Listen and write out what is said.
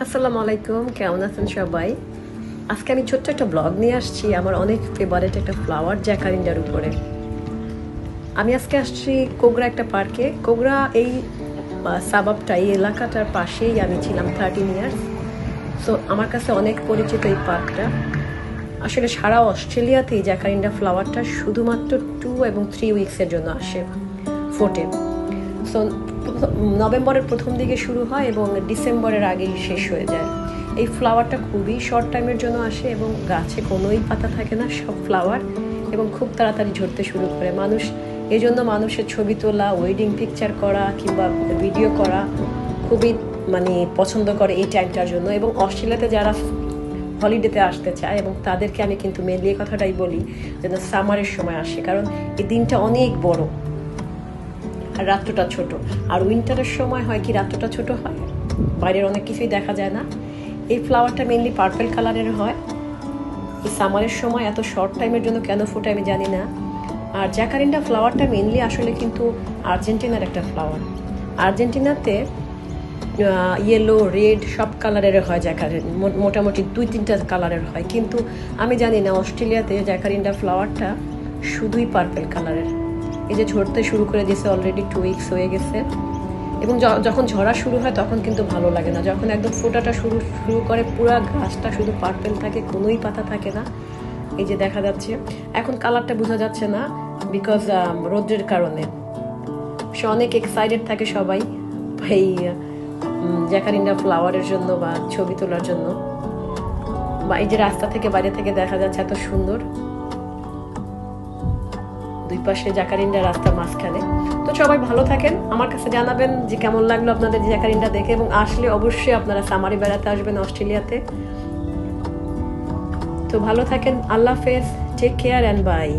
আসসালামু আলাইকুম, কেমন আছেন সবাই? আজকে আমি ছোট্ট একটা ব্লগ নিয়ে আসছি আমার অনেক ফেভারিট একটা ফ্লাওয়ার জ্যাকারিন্ডার উপরে। আমি আজকে আসছি কোগরা একটা পার্কে। কোগরা এই সাবাবটা, এই এলাকাটার পাশেই আমি ছিলাম 13 ইয়ার্স। সো আমার কাছে অনেক পরিচিত এই পার্কটা। আসলে সারা অস্ট্রেলিয়াতেই জ্যাকারিন্ডা ফ্লাওয়ারটা শুধুমাত্র 2 এবং 3 উইক্সের জন্য আসে, ফোটে। সো নভেম্বরের প্রথম দিকে শুরু হয় এবং ডিসেম্বরের আগেই শেষ হয়ে যায়। এই ফ্লাওয়ারটা খুবই শর্ট টাইমের জন্য আসে এবং গাছে কোনোই পাতা থাকে না, সব ফ্লাওয়ার, এবং খুব তাড়াতাড়ি ঝরতে শুরু করে। এই জন্য মানুষের ছবি তোলা, ওয়েডিং পিকচার করা কিংবা ভিডিও করা খুবই পছন্দ করে এই টাইমটার জন্য। এবং অস্ট্রেলিয়াতে যারা হলিডেতে আসতে চায় এবং তাদেরকে আমি কিন্তু মেনলি এই কথাটাই বলি যেন সামারের সময় আসে, কারণ এই দিনটা অনেক বড় আর রাত্রটা ছোট। আর উইন্টারের সময় হয় কি, রাত্রটা ছোট হয়, বাইরের অনেক কিছুই দেখা যায় না। এই ফ্লাওয়ারটা মেনলি পার্পল কালারের হয়। এই সামারের সময় এত শর্ট টাইমের জন্য কেন ফোটে আমি জানি না। আর জ্যাকারিন্ডা ফ্লাওয়ারটা মেনলি আসলে কিন্তু আর্জেন্টিনার একটা ফ্লাওয়ার। আর্জেন্টিনাতে ইয়েলো, রেড সব কালারের হয় জ্যাকারিন, মোটামুটি 2-3টা কালারের হয়। কিন্তু আমি জানি না অস্ট্রেলিয়াতে জ্যাকারিন্ডা ফ্লাওয়ারটা শুধুই পার্পল কালারের। এই যে ঝরতে শুরু করে দিয়েছে, অলরেডি 2 উইক্স হয়ে গেছে। এবং যখন ঝরা শুরু হয় তখন কিন্তু ভালো লাগে না। যখন একদম ফোটাটা শুরু করে, পুরো গাছটা শুধু পার্পল থাকে, কোনোই পাতা থাকে না। এই যে দেখা যাচ্ছে, এখন কালারটা বোঝা যাচ্ছে না বিকজ রোদ্রের কারণে। সে অনেক এক্সাইটেড থাকে সবাই এই জ্যাকারিন্ডা ফ্লাওয়ারের জন্য বা ছবি তোলার জন্য। বা এই যে রাস্তা থেকে, বাইরে থেকে দেখা যাচ্ছে এত সুন্দর, দুই পাশে জ্যাকারিন্ডা, রাস্তার মাঝখানে। তো সবাই ভালো থাকেন, আমার কাছে জানাবেন যে কেমন লাগলো আপনাদের জ্যাকারিন্ডা দেখে, এবং আসলে অবশ্যই আপনারা সামারে বেড়াতে আসবেন অস্ট্রেলিয়াতে। তো ভালো থাকেন, আল্লাহ হাফেজ, টেক কেয়ার অ্যান্ড বাই।